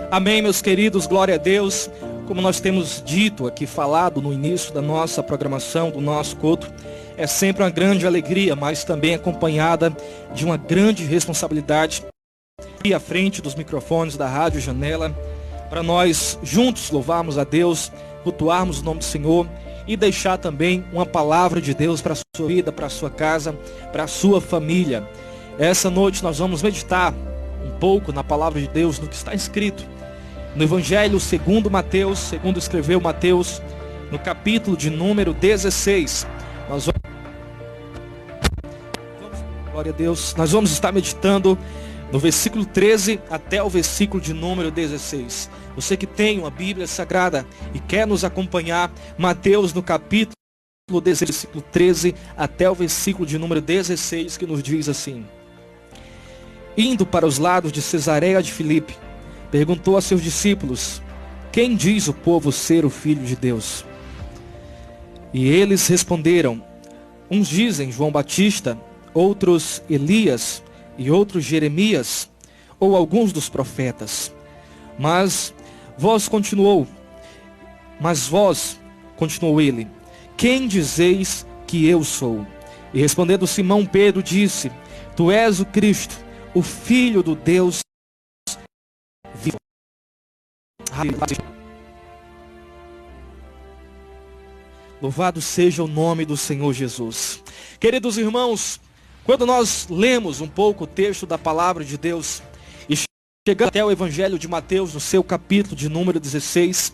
Amém, meus queridos, glória a Deus. Como nós temos dito aqui, falado no início da nossa programação, do nosso culto, é sempre uma grande alegria, mas também acompanhada de uma grande responsabilidade e à frente dos microfones da Rádio Janela, para nós juntos louvarmos a Deus, cultuarmos o nome do Senhor e deixar também uma palavra de Deus para a sua vida, para a sua casa, para a sua família. Essa noite nós vamos meditar um pouco na palavra de Deus, no que está escrito no Evangelho segundo Mateus, segundo escreveu Mateus, no capítulo de número 16. Glória a Deus. Nós vamos estar meditando no versículo 13 até o versículo de número 16. Você que tem uma Bíblia Sagrada e quer nos acompanhar, Mateus no capítulo 16, versículo 13 até o versículo de número 16, que nos diz assim: Indo para os lados de Cesareia de Filipe, perguntou a seus discípulos: Quem diz o povo ser o Filho de Deus? E eles responderam: Uns dizem João Batista, outros Elias, e outros Jeremias, ou alguns dos profetas. Mas vós, continuou ele, quem dizeis que eu sou? E respondendo Simão Pedro disse: Tu és o Cristo, o Filho do Deus vivo. Louvado seja o nome do Senhor Jesus. Queridos irmãos, quando nós lemos um pouco o texto da palavra de Deus e chegamos até o Evangelho de Mateus, no seu capítulo de número 16,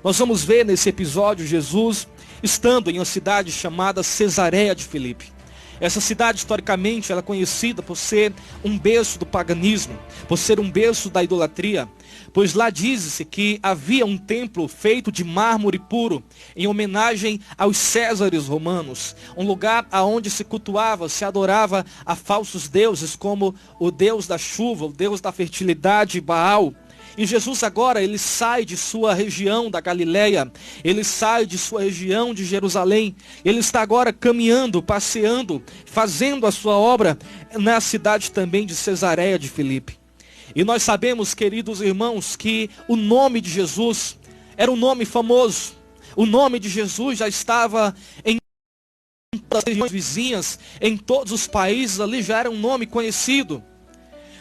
nós vamos ver nesse episódio Jesus estando em uma cidade chamada Cesareia de Filipe. Essa cidade, historicamente, ela é conhecida por ser um berço do paganismo, por ser um berço da idolatria, pois lá diz-se que havia um templo feito de mármore puro, em homenagem aos Césares romanos, um lugar aonde se cultuava, se adorava a falsos deuses, como o deus da chuva, o deus da fertilidade, Baal. E Jesus agora, ele sai de sua região da Galileia, ele sai de sua região de Jerusalém, ele está agora caminhando, passeando, fazendo a sua obra na cidade também de Cesareia de Filipe. E nós sabemos, queridos irmãos, que o nome de Jesus era um nome famoso. O nome de Jesus já estava em todas as regiões vizinhas, em todos os países, ali já era um nome conhecido.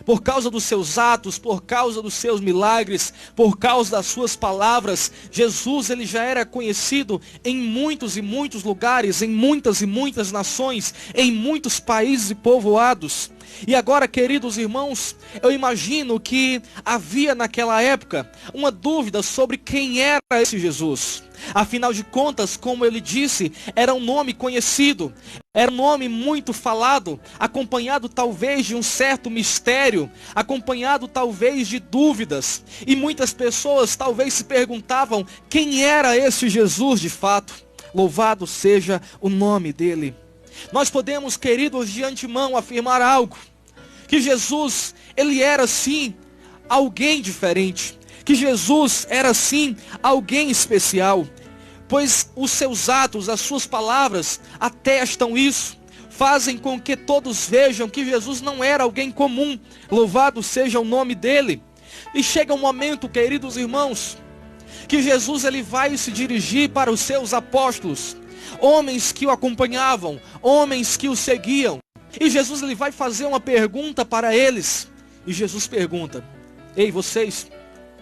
Por causa dos seus atos, por causa dos seus milagres, por causa das suas palavras, Jesus ele já era conhecido em muitos e muitos lugares, em muitas e muitas nações, em muitos países e povoados. E agora, queridos irmãos, eu imagino que havia naquela época uma dúvida sobre quem era esse Jesus. Afinal de contas, como ele disse, era um nome conhecido, era um nome muito falado, acompanhado talvez de um certo mistério, acompanhado talvez de dúvidas. E muitas pessoas talvez se perguntavam quem era esse Jesus de fato. Louvado seja o nome dele. Nós podemos, queridos, de antemão afirmar algo, que Jesus, ele era sim alguém diferente, que Jesus era sim alguém especial, pois os seus atos, as suas palavras atestam isso, fazem com que todos vejam que Jesus não era alguém comum. Louvado seja o nome dele. E chega um momento, queridos irmãos, que Jesus ele vai se dirigir para os seus apóstolos, homens que o acompanhavam, homens que o seguiam. E Jesus ele vai fazer uma pergunta para eles. E Jesus pergunta: Ei, vocês,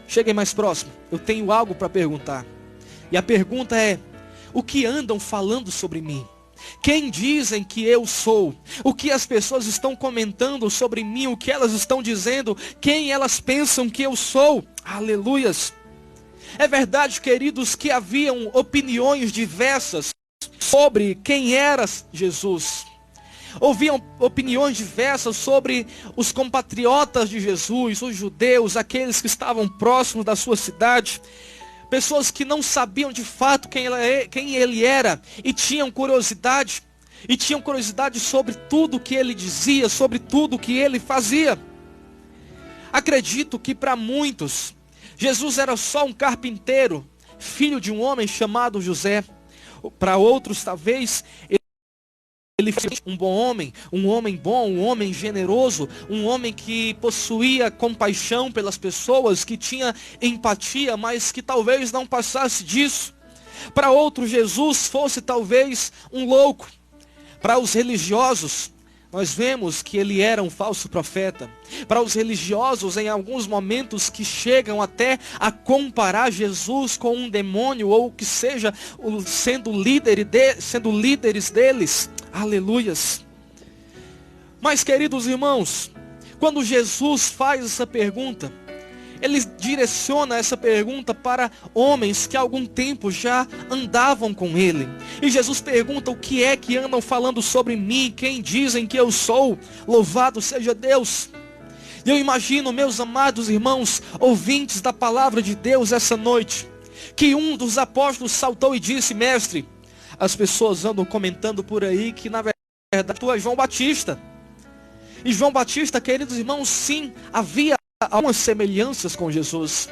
cheguem mais próximo, eu tenho algo para perguntar. E a pergunta é: o que andam falando sobre mim? Quem dizem que eu sou? O que as pessoas estão comentando sobre mim? O que elas estão dizendo? Quem elas pensam que eu sou? Aleluias! É verdade, queridos, que haviam opiniões diversas sobre quem era Jesus. Ouviam opiniões diversas sobre os compatriotas de Jesus, os judeus, aqueles que estavam próximos da sua cidade. Pessoas que não sabiam de fato quem ele era e tinham curiosidade sobre tudo que ele dizia, sobre tudo que ele fazia. Acredito que para muitos, Jesus era só um carpinteiro, filho de um homem chamado José. Para outros, talvez, ele ele foi um bom homem, um homem bom, um homem generoso, um homem que possuía compaixão pelas pessoas, que tinha empatia, mas que talvez não passasse disso. Para outros, Jesus fosse talvez um louco. Para os religiosos, nós vemos que ele era um falso profeta. Para os religiosos, em alguns momentos que chegam até a comparar Jesus com um demônio, ou que seja, sendo líderes deles. Aleluias. Mas, queridos irmãos, quando Jesus faz essa pergunta, ele direciona essa pergunta para homens que há algum tempo já andavam com ele. E Jesus pergunta: o que é que andam falando sobre mim? Quem dizem que eu sou? Louvado seja Deus. E eu imagino, meus amados irmãos, ouvintes da palavra de Deus essa noite, que um dos apóstolos saltou e disse: mestre, as pessoas andam comentando por aí que na verdade tu és João Batista. E João Batista, queridos irmãos, sim, havia algumas semelhanças com Jesus.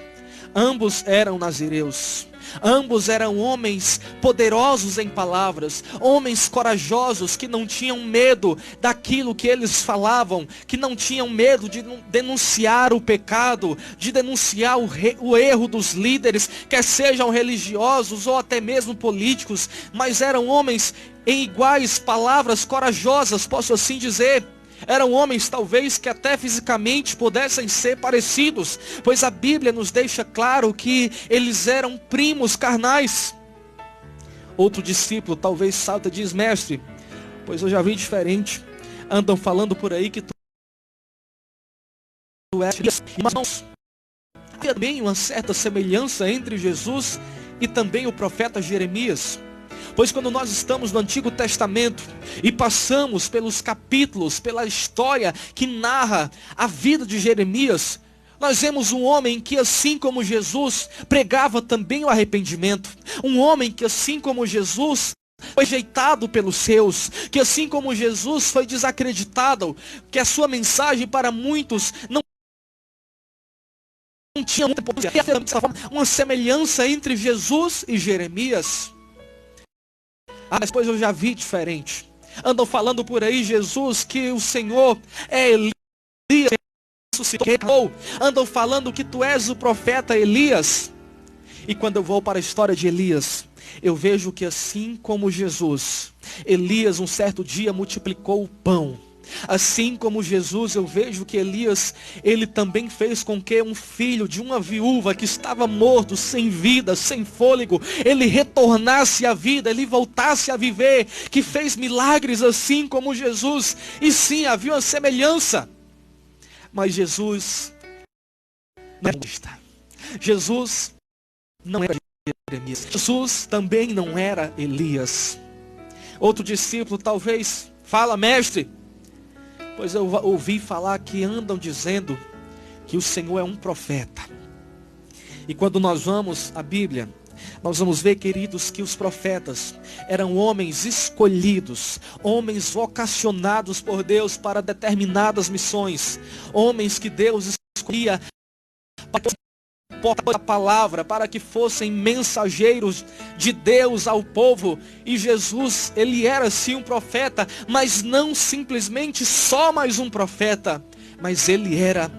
Ambos eram nazireus. Ambos eram homens poderosos em palavras, homens corajosos que não tinham medo daquilo que eles falavam, que não tinham medo de denunciar o pecado, de denunciar o erro dos líderes, quer sejam religiosos ou até mesmo políticos, mas eram homens em iguais palavras, corajosas, posso assim dizer. Eram homens talvez que até fisicamente pudessem ser parecidos, pois a Bíblia nos deixa claro que eles eram primos carnais. Outro discípulo talvez salta e diz: mestre, pois eu já vi diferente. Andam falando por aí que tu és. Irmãos, havia também uma certa semelhança entre Jesus e também o profeta Jeremias. Pois quando nós estamos no Antigo Testamento e passamos pelos capítulos, pela história que narra a vida de Jeremias, nós vemos um homem que, assim como Jesus, pregava também o arrependimento. Um homem que, assim como Jesus, foi rejeitado pelos seus, que assim como Jesus foi desacreditado, que a sua mensagem para muitos não tinha uma semelhança entre Jesus e Jeremias. Mas pois eu já vi diferente. Andam falando por aí, Jesus, que o Senhor é Elias, ressuscitou. Andam falando que tu és o profeta Elias. E quando eu vou para a história de Elias, eu vejo que assim como Jesus, Elias um certo dia multiplicou o pão. Assim como Jesus, eu vejo que Elias, ele também fez com que um filho de uma viúva que estava morto, sem vida, sem fôlego, ele retornasse à vida, ele voltasse a viver, que fez milagres assim como Jesus. E sim, havia uma semelhança. Mas Jesus não era. Jesus não era Jeremias. Jesus também não era Elias. Outro discípulo talvez fala: mestre, pois eu ouvi falar que andam dizendo que o Senhor é um profeta. E quando nós vamos à Bíblia, nós vamos ver, queridos, que os profetas eram homens escolhidos, homens vocacionados por Deus para determinadas missões, homens que Deus escolhia para a palavra, para que fossem mensageiros de Deus ao povo. E Jesus, ele era sim um profeta, mas não simplesmente só mais um profeta, mas ele era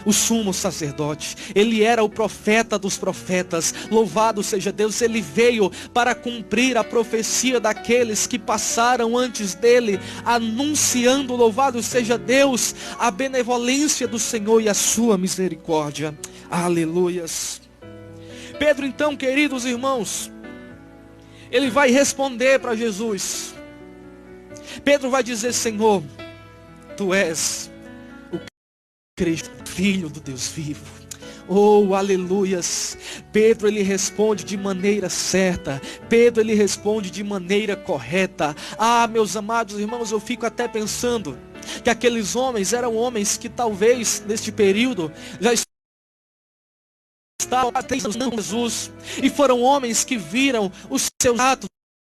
o sumo sacerdote. Ele era o profeta dos profetas. Louvado seja Deus. Ele veio para cumprir a profecia daqueles que passaram antes dele, anunciando, louvado seja Deus, a benevolência do Senhor e a sua misericórdia. Aleluias. Pedro, então, queridos irmãos, ele vai responder para Jesus. Pedro vai dizer: Senhor, tu és o Cristo, Filho do Deus vivo. Oh, aleluias. Pedro, ele responde de maneira certa. Pedro, ele responde de maneira correta. Ah, meus amados irmãos, eu fico até pensando que aqueles homens eram homens que talvez neste período já estavam com Jesus, e foram homens que viram os seus atos,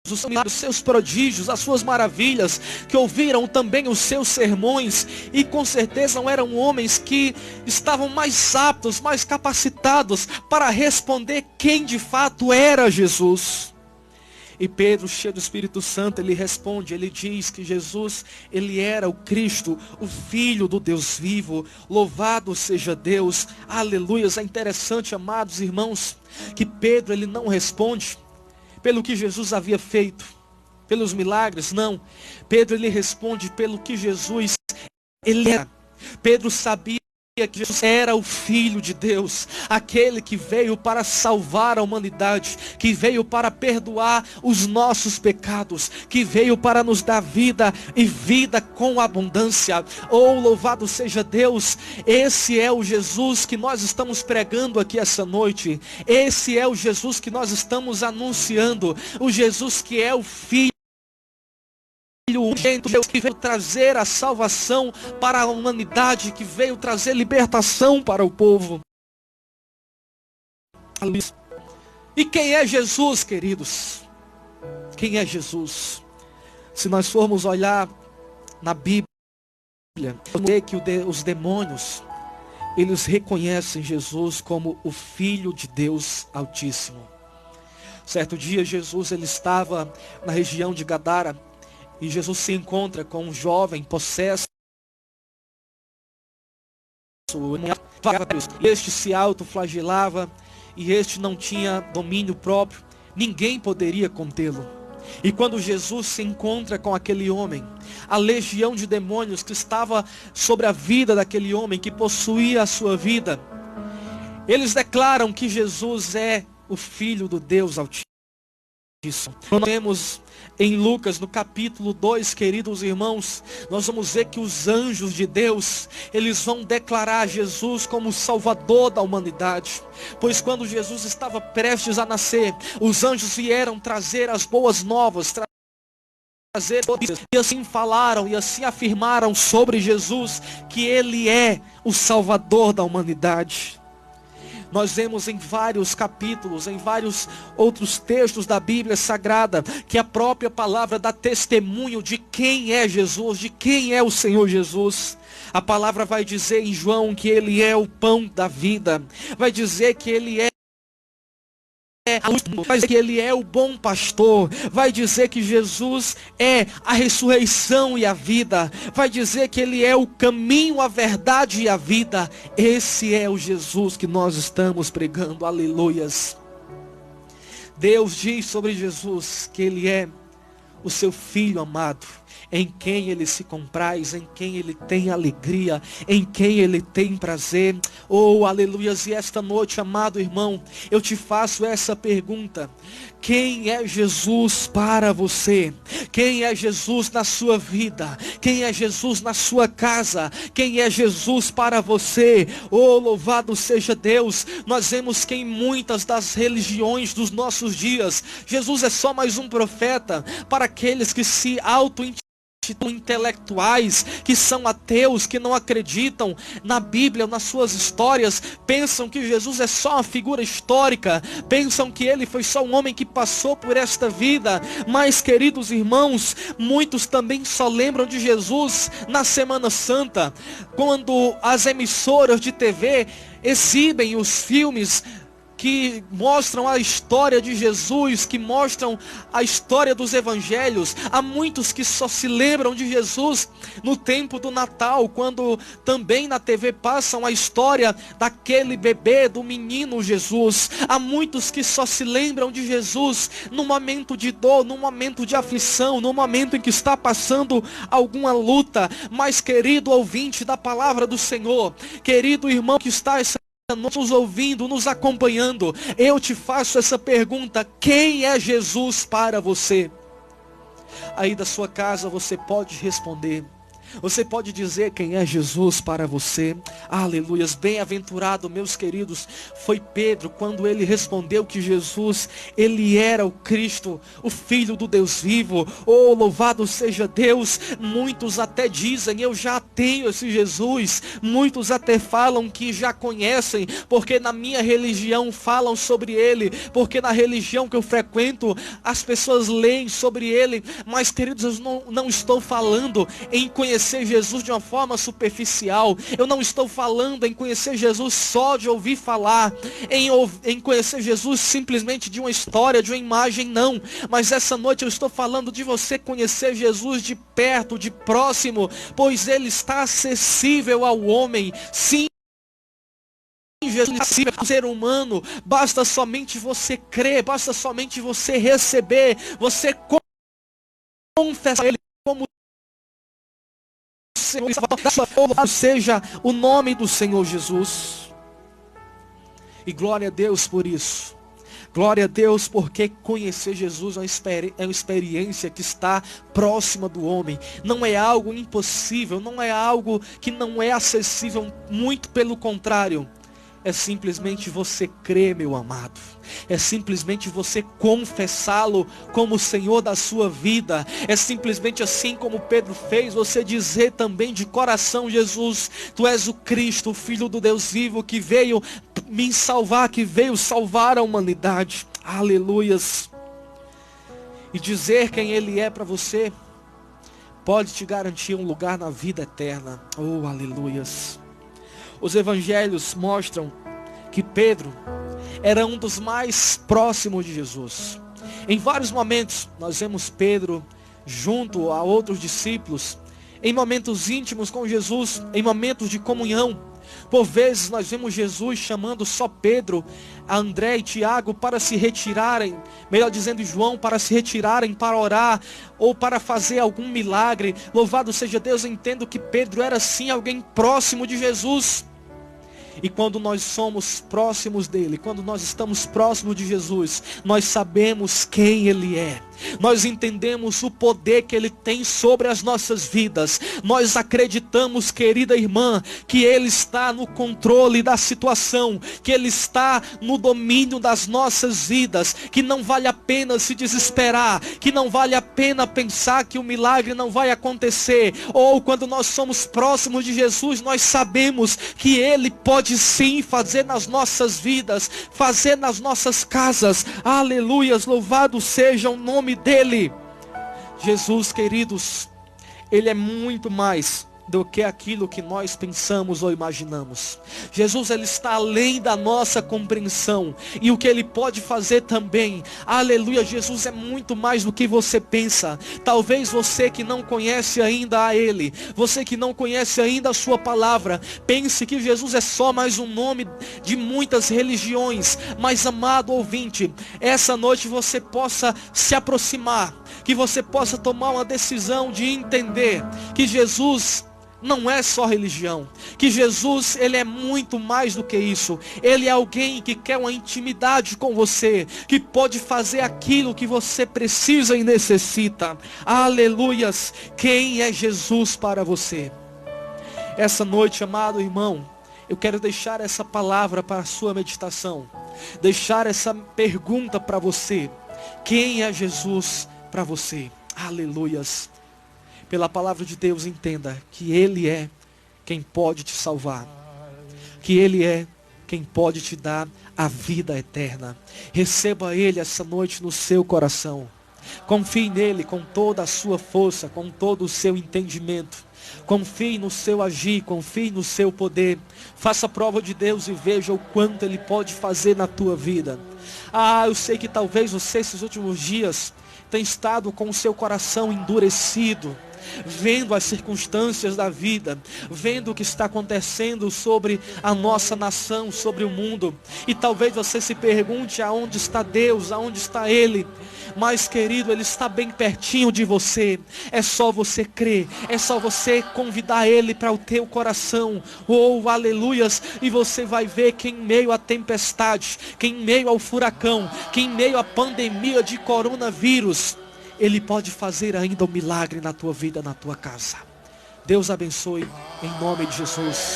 os seus prodígios, as suas maravilhas, que ouviram também os seus sermões, e com certeza eram homens que estavam mais aptos, mais capacitados para responder quem de fato era Jesus. E Pedro, cheio do Espírito Santo, ele responde, ele diz que Jesus, ele era o Cristo, o Filho do Deus vivo. Louvado seja Deus, aleluias. É interessante, amados irmãos, que Pedro, ele não responde pelo que Jesus havia feito, pelos milagres, não. Pedro, ele responde pelo que Jesus, ele era. Pedro sabia que Jesus era o Filho de Deus, aquele que veio para salvar a humanidade, que veio para perdoar os nossos pecados, que veio para nos dar vida e vida com abundância. Oh, louvado seja Deus! Esse é o Jesus que nós estamos pregando aqui essa noite. Esse é o Jesus que nós estamos anunciando, o Jesus que é o Filho, Deus que veio trazer a salvação para a humanidade, que veio trazer libertação para o povo. E quem é Jesus, queridos? Quem é Jesus? Se nós formos olhar na Bíblia, vamos ver que os demônios, eles reconhecem Jesus como o Filho de Deus Altíssimo. Certo dia, Jesus, ele estava na região de Gadara, e Jesus se encontra com um jovem possesso. Este se autoflagelava e este não tinha domínio próprio. Ninguém poderia contê-lo. E quando Jesus se encontra com aquele homem, a legião de demônios que estava sobre a vida daquele homem, que possuía a sua vida, eles declaram que Jesus é o Filho do Deus Altíssimo. Nós temos em Lucas, no capítulo 2, queridos irmãos, nós vamos ver que os anjos de Deus, eles vão declarar Jesus como o Salvador da humanidade. Pois quando Jesus estava prestes a nascer, os anjos vieram trazer as boas novas, e assim falaram, e assim afirmaram sobre Jesus, que Ele é o Salvador da humanidade. Nós vemos em vários capítulos, em vários outros textos da Bíblia Sagrada, que a própria palavra dá testemunho de quem é Jesus, de quem é o Senhor Jesus. A palavra vai dizer em João que Ele é o pão da vida, vai dizer que Ele é vai dizer que Ele é o bom pastor, vai dizer que Jesus é a ressurreição e a vida, vai dizer que Ele é o caminho, a verdade e a vida. Esse é o Jesus que nós estamos pregando, aleluias. Deus diz sobre Jesus que Ele é o seu Filho amado, em quem Ele se compraz, em quem Ele tem alegria, em quem Ele tem prazer. Oh, aleluias. E esta noite, amado irmão, eu te faço essa pergunta: quem é Jesus para você? Quem é Jesus na sua vida? Quem é Jesus na sua casa? Quem é Jesus para você? Oh, louvado seja Deus. Nós vemos que em muitas das religiões dos nossos dias, Jesus é só mais um profeta para aqueles que se intelectuais, que são ateus, que não acreditam na Bíblia, nas suas histórias, pensam que Jesus é só uma figura histórica, pensam que Ele foi só um homem que passou por esta vida. Mas, queridos irmãos, muitos também só lembram de Jesus na Semana Santa, quando as emissoras de TV exibem os filmes que mostram a história de Jesus, que mostram a história dos evangelhos. Há muitos que só se lembram de Jesus no tempo do Natal, quando também na TV passam a história daquele bebê, do menino Jesus. Há muitos que só se lembram de Jesus no momento de dor, no momento de aflição, no momento em que está passando alguma luta. Mas, querido ouvinte da palavra do Senhor, querido irmão que está nos ouvindo, nos acompanhando, eu te faço essa pergunta: quem é Jesus para você? Aí da sua casa você pode responder, você pode dizer quem é Jesus para você. Aleluias. Bem-aventurado, meus queridos, foi Pedro quando ele respondeu que Jesus, Ele era o Cristo, o Filho do Deus vivo. Oh, louvado seja Deus. Muitos até dizem: eu já tenho esse Jesus. Muitos até falam que já conhecem, porque na minha religião falam sobre Ele, porque na religião que eu frequento as pessoas leem sobre Ele. Mas, queridos, eu não estou falando em conhecer conhecer Jesus de uma forma superficial. Eu não estou falando em conhecer Jesus só de ouvir falar, em conhecer Jesus simplesmente de uma história, de uma imagem, não. Mas essa noite eu estou falando de você conhecer Jesus de perto, de próximo, pois Ele está acessível ao homem. Sim, Jesus é acessível ao ser humano. Basta somente você crer, basta somente você receber, você confessar Ele como Senhor, seja o nome do Senhor Jesus. E glória a Deus por isso. Glória a Deus, porque conhecer Jesus é uma experiência que está próxima do homem. Não é algo impossível, não é algo que não é acessível, muito pelo contrário. É simplesmente você crer, meu amado. É simplesmente você confessá-lo como o Senhor da sua vida. É simplesmente assim como Pedro fez, você dizer também de coração: Jesus, Tu és o Cristo, o Filho do Deus vivo, que veio me salvar, que veio salvar a humanidade. Aleluias. E dizer quem Ele é para você pode te garantir um lugar na vida eterna. Oh, aleluias. Os evangelhos mostram que Pedro era um dos mais próximos de Jesus. Em vários momentos nós vemos Pedro junto a outros discípulos, em momentos íntimos com Jesus, em momentos de comunhão. Por vezes nós vemos Jesus chamando só Pedro, André e Tiago para se retirarem, melhor dizendo João, para se retirarem para orar ou para fazer algum milagre. Louvado seja Deus, eu entendo que Pedro era sim alguém próximo de Jesus. E quando nós somos próximos dele, quando nós estamos próximos de Jesus, nós sabemos quem Ele é. Nós entendemos o poder que Ele tem sobre as nossas vidas. Nós acreditamos, querida irmã, que Ele está no controle da situação, que Ele está no domínio das nossas vidas, que não vale a pena se desesperar, que não vale a pena pensar que o milagre não vai acontecer. Ou quando nós somos próximos de Jesus, nós sabemos que Ele pode sim fazer nas nossas vidas, fazer nas nossas casas. Aleluias, louvado seja o nome dele. Jesus, queridos, Ele é muito mais do que aquilo que nós pensamos ou imaginamos. Jesus, Ele está além da nossa compreensão, e o que Ele pode fazer também, aleluia, Jesus é muito mais do que você pensa. Talvez você que não conhece ainda a Ele, você que não conhece ainda a sua palavra, pense que Jesus é só mais um nome de muitas religiões. Mas, amado ouvinte, essa noite você possa se aproximar, que você possa tomar uma decisão de entender que Jesus não é só religião, que Jesus, Ele é muito mais do que isso. Ele é alguém que quer uma intimidade com você, que pode fazer aquilo que você precisa e necessita. Aleluias. Quem é Jesus para você? Essa noite, amado irmão, eu quero deixar essa palavra para a sua meditação, deixar essa pergunta para você: quem é Jesus para você? Aleluias. Pela palavra de Deus, entenda que Ele é quem pode te salvar, que Ele é quem pode te dar a vida eterna. Receba Ele essa noite no seu coração. Confie nele com toda a sua força, com todo o seu entendimento. Confie no seu agir, confie no seu poder. Faça prova de Deus e veja o quanto Ele pode fazer na tua vida. Eu sei que talvez você esses últimos dias tenha estado com o seu coração endurecido, vendo as circunstâncias da vida, vendo o que está acontecendo sobre a nossa nação, sobre o mundo. E talvez você se pergunte: aonde está Deus, aonde está Ele? Mas, querido, Ele está bem pertinho de você. É só você crer, é só você convidar Ele para o teu coração. Oh, aleluias. E você vai ver que em meio à tempestade, que em meio ao furacão, que em meio à pandemia de coronavírus, Ele pode fazer ainda um milagre na tua vida, na tua casa. Deus abençoe, em nome de Jesus.